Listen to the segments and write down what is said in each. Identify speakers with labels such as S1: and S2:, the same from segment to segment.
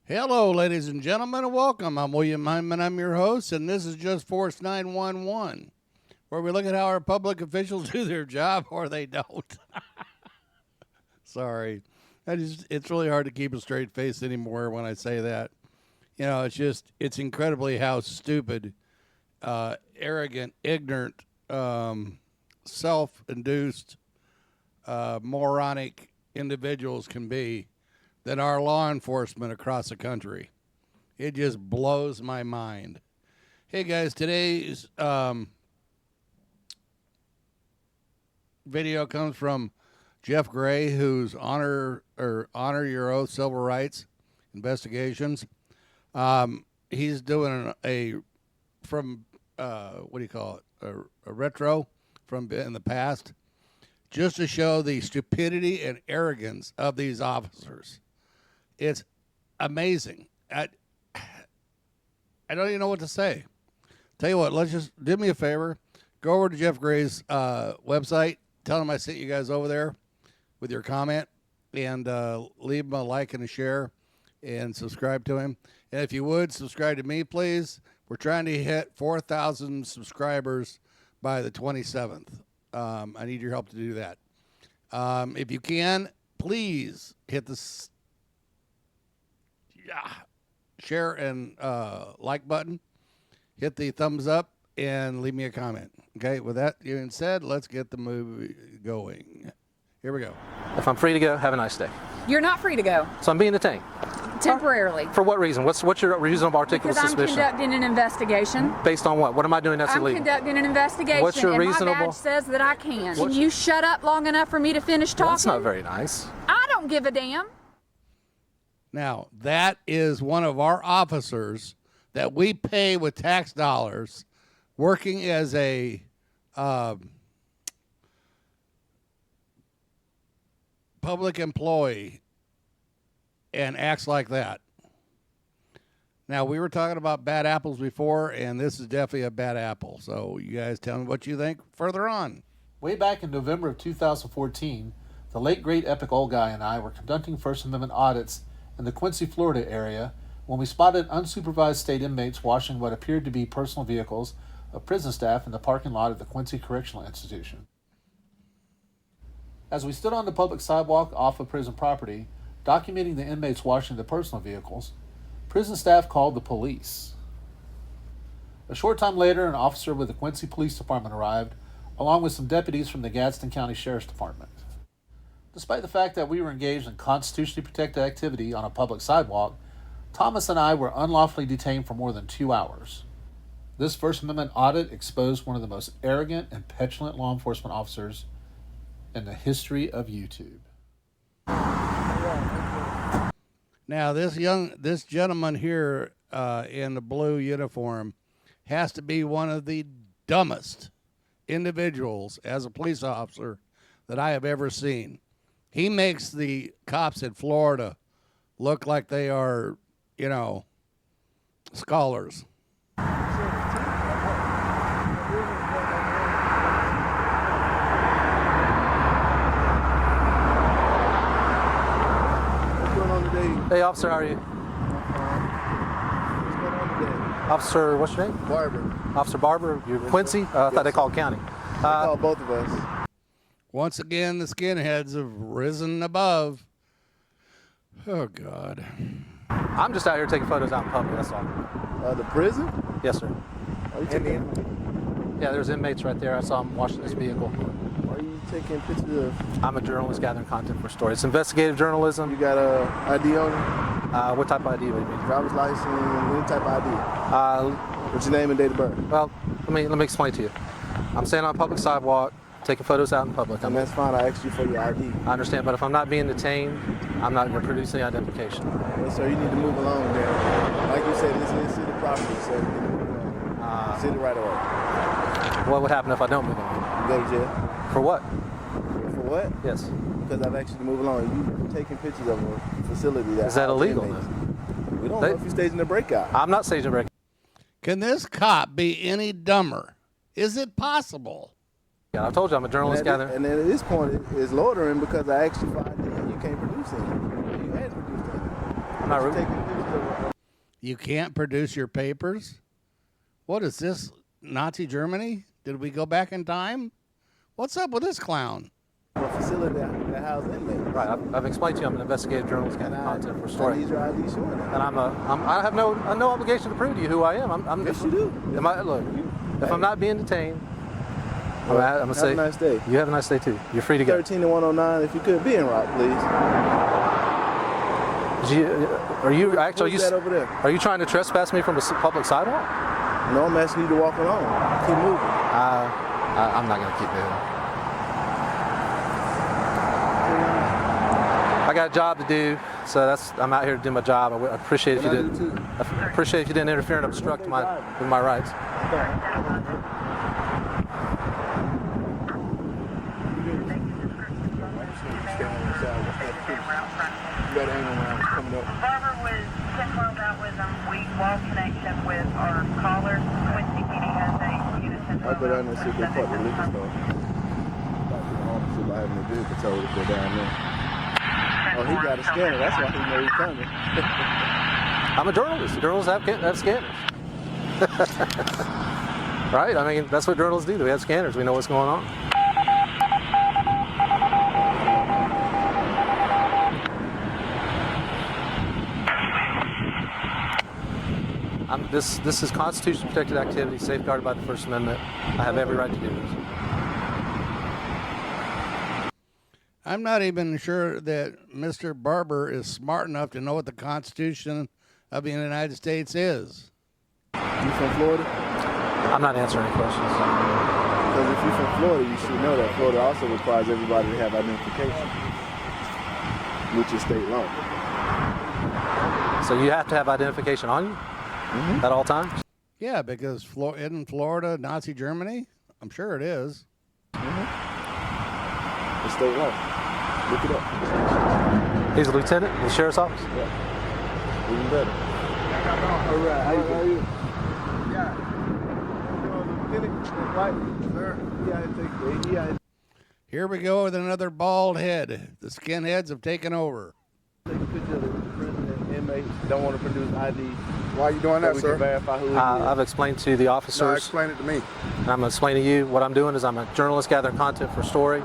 S1: Hello, ladies and gentlemen, and welcome. I'm William Hyman. I'm your host, and this is Just Force 911, where we look at how our public officials do their job or they don't. Sorry. It's really hard to keep a straight face anymore when I say that. You know, it's incredibly how stupid, arrogant, ignorant, self-induced, moronic individuals can be than our law enforcement across the country. It just blows my mind. Hey guys, today's video comes from Jeff Gray, who's Honor Your Oath Civil Rights Investigations. He's doing a retro from in the past, just to show the stupidity and arrogance of these officers. It's amazing. I don't even know what to say. Tell you what, let's just do me a favor. Go over to Jeff Gray's website. Tell him I sent you guys over there with your comment, and leave him a like and a share, and subscribe to him. And if you would, subscribe to me, please. We're trying to hit 4,000 subscribers by the 27th. I need your help to do that. If you can, please hit the share and like button. Hit the thumbs up and leave me a comment. Okay, with that being said, let's get the movie going. Here we go.
S2: If I'm free to go, have a nice day.
S3: You're not free to go.
S2: So I'm being detained.
S3: Temporarily.
S2: For what reason? What's your reasonable articulate
S3: Because I'm
S2: suspicion?
S3: conducting an investigation.
S2: Based on what? What am I doing that's
S3: I'm
S2: illegal?
S3: conducting an investigation.
S2: What's your
S3: and
S2: reasonable?
S3: my badge says that I can. Can you shut up long enough for me to finish talking?
S2: Well, that's not very nice.
S3: I don't give a damn.
S1: Now, that is one of our officers that we pay with tax dollars working as a public employee and acts like that. Now, we were talking about bad apples before, and this is definitely a bad apple. So you guys tell me what you think further on.
S2: Way back in November of 2014, the late great epic old guy and I were conducting First Amendment audits in the Quincy, Florida area when we spotted unsupervised state inmates washing what appeared to be personal vehicles of prison staff in the parking lot of the Quincy Correctional Institution. As we stood on the public sidewalk off of prison property, documenting the inmates washing the personal vehicles, prison staff called the police. A short time later, an officer with the Quincy Police Department arrived, along with some deputies from the Gadsden County Sheriff's Department. Despite the fact that we were engaged in constitutionally protected activity on a public sidewalk, Thomas and I were unlawfully detained for more than 2 hours. This First Amendment audit exposed one of the most arrogant and petulant law enforcement officers in the history of YouTube.
S1: Now, this gentleman here in the blue uniform has to be one of the dumbest individuals as a police officer that I have ever seen. He makes the cops in Florida look like they are, you know, scholars.
S4: What's going on today?
S2: Hey, officer, how are you?
S4: What's going on today?
S2: Officer, what's your name?
S4: Barber.
S2: Officer Barber, you're Quincy? I thought they called county.
S4: They called both of us.
S1: Once again, the skinheads have risen above. Oh, God.
S2: I'm just out here taking photos out in public, that's all.
S4: The prison?
S2: Yes, sir.
S4: Are you taking?
S2: Yeah, there's inmates right there. I saw them washing this vehicle.
S4: Are you taking pictures of?
S2: I'm a journalist gathering content for stories. It's investigative journalism.
S4: You got a ID on it?
S2: What type of ID would you mean?
S4: Driver's license? Any type of ID? What's your name and date of birth?
S2: Well, let me explain to you. I'm standing on a public sidewalk, taking photos out in public.
S4: And that's fine. I asked you for your ID.
S2: I understand, but if I'm not being detained, I'm not going to produce any identification.
S4: Well, sir, you need to move along there. Like you said, this is city property, so you need to move along. City right away.
S2: What would happen if I don't move along?
S4: You go to jail.
S2: For what?
S4: For what?
S2: Yes.
S4: Because I've asked you to move along. You taking pictures of a facility that.
S2: Is that illegal?
S4: We don't know if you're staging a breakout.
S2: I'm not staging a breakout.
S1: Can this cop be any dumber? Is it possible?
S2: Yeah, I told you I'm a journalist gathering.
S4: And at this point, it's loitering because I asked you for ID and you can't produce it. You had to produce it.
S2: I'm not
S4: Taking pictures
S1: You can't produce your papers? What is this, Nazi Germany? Did we go back in time? What's up with this clown?
S4: A facility that houses inmates.
S2: Right. I've explained to you I'm an investigative journalist gathering content for
S4: I
S2: story.
S4: need your ID showing that.
S2: And I have no obligation to prove to you who I am.
S4: Yes, you do.
S2: Look, if I'm not being detained, I'm gonna say,
S4: have a nice day.
S2: You have a nice day too. You're free to go.
S4: 13 and 109. If you could be in route, please.
S2: Are you
S4: Who's that over there?
S2: Are you trying to trespass me from a public sidewalk?
S4: No, I'm asking you to walk along. Keep moving.
S2: I'm not gonna keep moving. I got a job to do, so I'm out here to do my job. I appreciate if you didn't. I appreciate if you didn't interfere and obstruct with my rights.
S5: Barbara was 10 miles out with them. We lost connection with our caller. Quincy PD has a unit 10
S4: I'll go down there and see if they caught the liquor store. Talk to the officer about having a good patrol if they're down there. Oh, he got a scanner. That's why he know he's coming.
S2: I'm a journalist. Journalists have scanners. Right? I mean, that's what journalists do. We have scanners. We know what's going on. This is constitutionally protected activity, safeguarded by the First Amendment. I have every right to do this.
S1: I'm not even sure that Mr. Barber is smart enough to know what the Constitution of the United States is.
S4: You from Florida?
S2: I'm not answering any questions.
S4: Because if you're from Florida, you should know that Florida also requires everybody to have identification, which is state law.
S2: So you have to have identification on you at all times?
S1: Yeah, because isn't Florida Nazi Germany? I'm sure it is.
S4: It's state law. Look it up.
S2: He's a lieutenant in the sheriff's office?
S4: Yeah. Even better. All right. How are you? Yeah. Sir.
S1: Here we go with another bald head. The skinheads have taken over.
S4: Take a picture of the president, inmates don't want to produce ID.
S6: Why are you doing that,
S4: We
S6: sir?
S4: can verify who he is.
S2: I've explained to the
S6: No,
S2: officers.
S6: explain it to me.
S2: And I'm going to explain to you what I'm doing is I'm a journalist gathering content for story.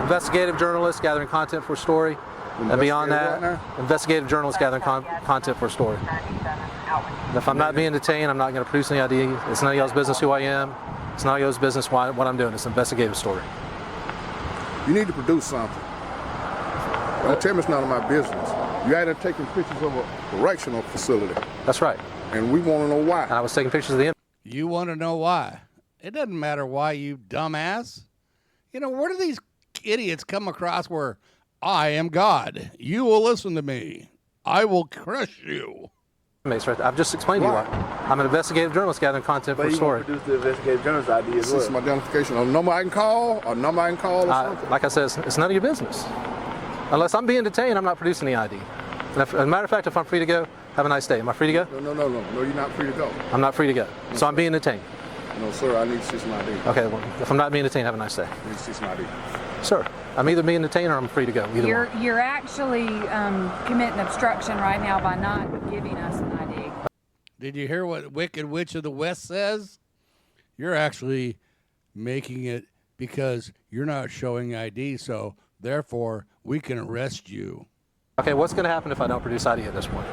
S2: Investigative journalist gathering content for story. And beyond
S6: Investigative
S2: that,
S6: what
S2: investigative journalist gathering content for story. And if I'm not being detained, I'm not going to produce any ID. It's none of y'all's business who I am. It's none of y'all's business what I'm doing. It's an investigative story.
S6: You need to produce something. Don't tell me it's none of my business. You out there taking pictures of a correctional facility,
S2: That's right.
S6: and we want to know
S2: And
S6: why.
S2: I was taking pictures of the
S1: You want to know why? It doesn't matter why, you dumbass. You know, where do these idiots come across where I am God? You will listen to me. I will crush you.
S2: inmates. Right. I've just explained to you why. I'm an investigative journalist gathering content
S4: But
S2: for
S4: you
S2: story.
S4: produce the investigative journalist ID as
S6: This is
S4: well.
S6: my identification. A number I can call, or something.
S2: Like I said, it's none of your business. Unless I'm being detained, I'm not producing the ID. And as a matter of fact, if I'm free to go, have a nice day. Am I free to go?
S6: No, you're not free to go.
S2: I'm not free to go. So I'm being detained.
S6: No, sir, I need to see some ID.
S2: Okay, well, if I'm not being detained, have a nice day.
S6: I need to see some ID.
S2: Sir, I'm either being detained or I'm free to go. Either one.
S3: You're actually committing obstruction right now by not giving us an ID.
S1: Did you hear what Wicked Witch of the West says? You're actually making it because you're not showing ID, so therefore we can arrest you.
S2: Okay, what's going to happen if I don't produce ID at this point?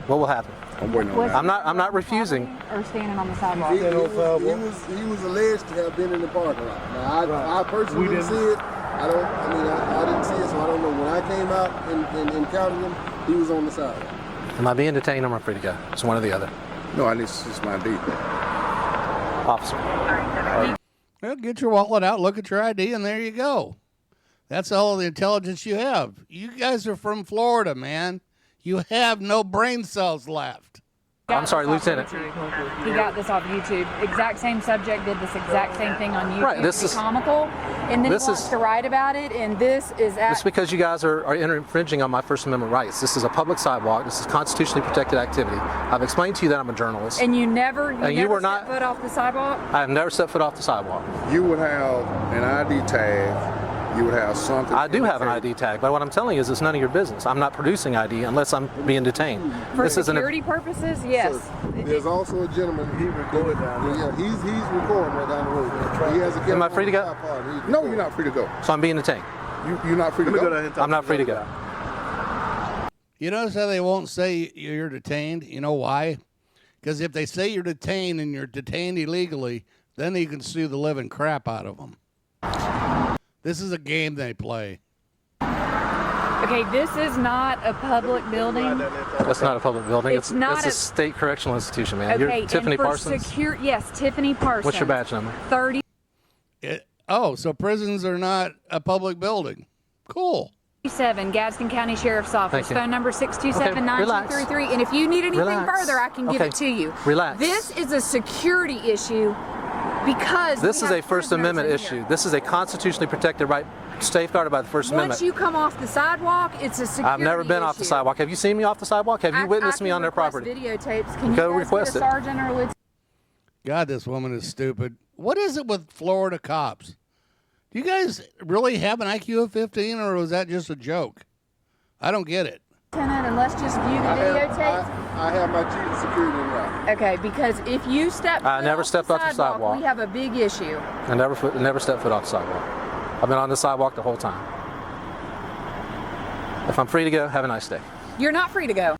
S2: What will happen?
S6: I'm waiting on that.
S2: I'm not refusing.
S3: Or standing on the sidewalk.
S7: He was alleged to have been in the parking lot. Now, I personally didn't see it. I didn't see it, so I don't know. When I came out and encountered him, he was on the sidewalk.
S2: Am I being detained or am I free to go? It's one or the other.
S6: No, I need to see some ID.
S2: Officer.
S1: Well, get your wallet out, look at your ID, and there you go. That's all the intelligence you have. You guys are from Florida, man. You have no brain cells left.
S2: I'm sorry, Lieutenant.
S3: He got this off YouTube. Exact same subject, did this exact same thing on YouTube.
S2: Right, this
S3: It's
S2: is-
S3: comical, and then he
S2: this
S3: wants
S2: is-
S3: to write about it, and this is
S2: It's because you guys are infringing on my First Amendment rights. This is a public sidewalk. This is constitutionally protected activity. I've explained to you that I'm a journalist.
S3: And you never
S2: you were
S3: stepped
S2: not-
S3: foot off the sidewalk?
S2: I have never set foot off the sidewalk.
S6: You would have an ID tag you would have something.
S2: I do have an ID tag, but what I'm telling you is it's none of your business. I'm not producing ID unless I'm being detained.
S3: For
S2: This isn't a-
S3: security purposes, yes.
S7: Sir, there's also a gentleman. He recorded down there. Yeah, he's recording right down the road. He has a
S2: Am I free to go?
S6: No, you're not free to go.
S2: So I'm being detained.
S6: You're not free to go.
S2: I'm not free to go.
S1: You notice how they won't say you're detained? You know why? Because if they say you're detained and you're detained illegally, then you can sue the living crap out of them. This is a game they play.
S3: Okay, this is not a public building.
S2: That's not a public building.
S3: It's not
S2: It's a
S3: a-
S2: state correctional institution, man.
S3: Okay,
S2: You're Tiffany
S3: and for
S2: Parsons.
S3: yes, Tiffany Parsons.
S2: What's your badge number?
S3: 30.
S1: So prisons are not a public building. Cool.
S3: 7, Gadsden County Sheriff's Office.
S2: Thank you.
S3: Phone number 627-9233. And if you need anything
S2: Relax.
S3: further, I can give
S2: Okay.
S3: it to you.
S2: Relax.
S3: This is a security issue because
S2: This
S3: we
S2: is a
S3: have
S2: First
S3: prisoners
S2: Amendment
S3: in
S2: issue.
S3: here.
S2: This is a constitutionally protected right, safeguarded by the First
S3: Once
S2: Amendment.
S3: you come off the sidewalk, it's a security
S2: I've never been off the
S3: issue.
S2: sidewalk. Have you seen me off the sidewalk? Have you witnessed me on their
S3: request
S2: property?
S3: Videotapes. Can
S2: Go
S3: you guys
S2: request
S3: get
S2: it.
S3: a sergeant or a lieutenant?
S1: God, this woman is stupid. What is it with Florida cops? Do you guys really have an IQ of 15, or was that just a joke? I don't get it.
S3: And let's just view the
S7: I
S3: videotapes.
S7: have my chief of security in there.
S3: Okay, because if you step
S2: I
S3: foot
S2: never
S3: off
S2: stepped
S3: the
S2: off the sidewalk.
S3: we have a big issue.
S2: I never stepped foot off the sidewalk. I've been on the sidewalk the whole time. If I'm free to go, have a nice day.
S3: You're not free to go.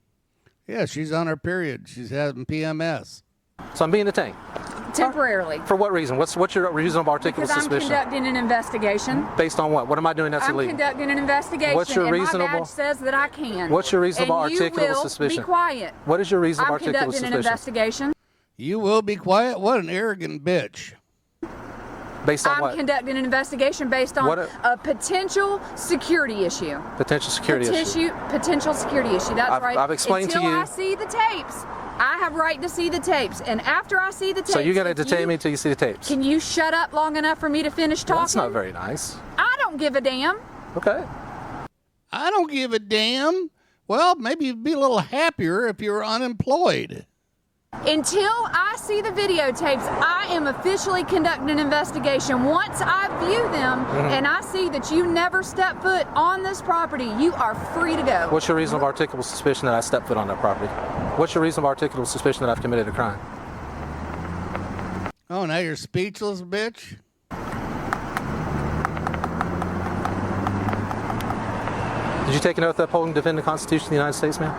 S1: Yeah, she's on her period. She's having PMS.
S2: So I'm being detained.
S3: Temporarily.
S2: For what reason? What's your reasonable articulable
S3: Because I'm
S2: suspicion?
S3: conducting an investigation.
S2: Based on what? What am I doing that's
S3: I'm
S2: illegal?
S3: conducting an investigation.
S2: What's your
S3: and
S2: reasonable-
S3: my badge says that I can.
S2: What's your reasonable
S3: and
S2: articulable
S3: you will
S2: suspicion?
S3: Be quiet.
S2: What is your reasonable
S3: I'm
S2: articulable
S3: conducting an
S2: suspicion?
S3: investigation.
S1: You will be quiet? What an arrogant bitch.
S2: Based on
S3: I'm
S2: what?
S3: conducting an investigation based on
S2: What
S3: a potential security issue.
S2: Potential security issue.
S3: Potential security issue. That's
S2: I've-
S3: right.
S2: I've explained to
S3: Until
S2: you-
S3: I see the tapes, I have right to see the tapes. And after I see the tapes,
S2: So you're going to
S3: if
S2: detain
S3: you-
S2: me until you see the tapes?
S3: Can you shut up long enough for me to finish talking?
S2: Well, that's not very nice.
S3: I don't give a damn.
S2: Okay.
S1: I don't give a damn. Well, maybe you'd be a little happier if you were unemployed.
S3: Until I see the videotapes, I am officially conducting an investigation. Once I view them and I see that you never step foot on this property, you are free to go.
S2: What's your reasonable articulable suspicion that I stepped foot on that property? What's your reasonable articulable suspicion that I've committed a crime?
S1: Oh, now you're speechless, bitch?
S2: Did you take an oath to uphold and defend the Constitution of the United States, ma'am?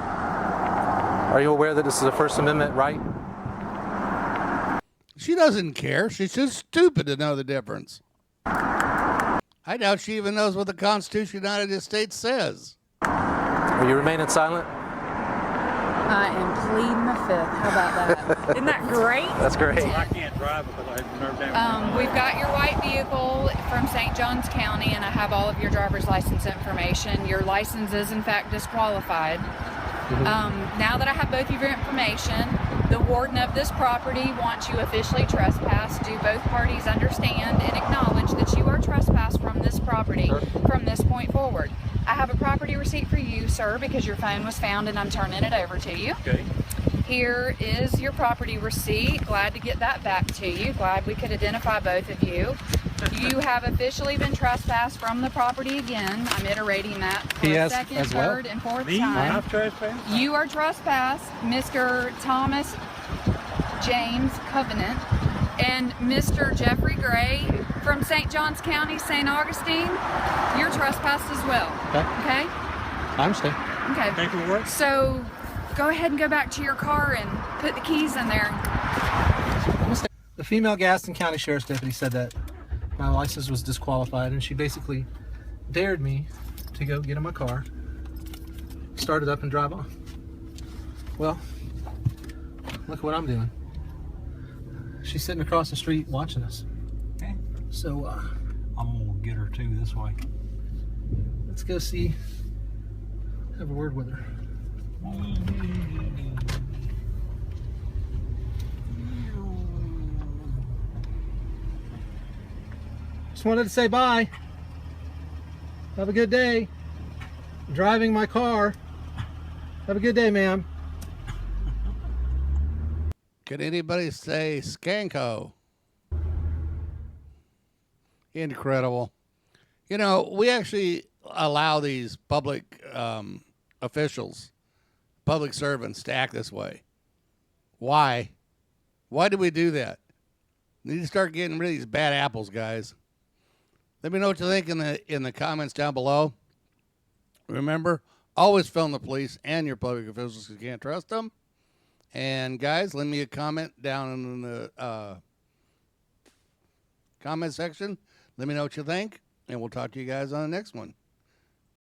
S2: Are you aware that this is a First Amendment right?
S1: She doesn't care. She's just stupid to know the difference. I doubt she even knows what the Constitution of the United States says.
S2: Are you remaining silent?
S3: I am pleading the fifth. How about that? Isn't that great?
S2: That's great.
S8: I can't drive because I have nerve damage.
S3: We've got your white vehicle from St. Johns County, and I have all of your driver's license information. Your license is, in fact, disqualified. Now that I have both of your information, the warden of this property wants you officially trespassed. Do both parties understand and acknowledge that you are trespassed from this property from this point forward? I have a property receipt for you, sir, because your phone was found and I'm turning it over to you.
S8: Okay.
S3: Here is your property receipt. Glad to get that back to you. Glad we could identify both of you. You have officially been trespassed from the property again. I'm iterating that for a second, third, and fourth
S8: Me?
S3: time.
S8: I've trespassed?
S3: You are trespassed, Mr. Thomas James Covenant and Mr. Jeffrey Gray from St. Johns County, St. Augustine. You're trespassed as well. Okay?
S2: I understand.
S3: Okay.
S8: Paperwork?
S3: So go ahead and go back to your car and put the keys in there.
S2: The female Gaston County Sheriff's deputy said that my license was disqualified, and she basically dared me to go get in my car, start it up, and drive off. Well, look what I'm doing. She's sitting across the street watching us.
S8: Okay.
S2: So,
S8: I'm gonna get her too this way.
S2: let's go see, have a word with her. Just wanted to say bye. Have a good day. Driving my car. Have a good day, ma'am.
S1: Can anybody say Skanko? Incredible. You know, we actually allow these public officials, public servants to act this way. Why? Why do we do that? We need to start getting rid of these bad apples, guys. Let me know what you think in the comments down below. Remember, always film the police and your public officials because you can't trust them. And guys, leave me a comment down in the comment section. Let me know what you think, and we'll talk to you guys on the next one.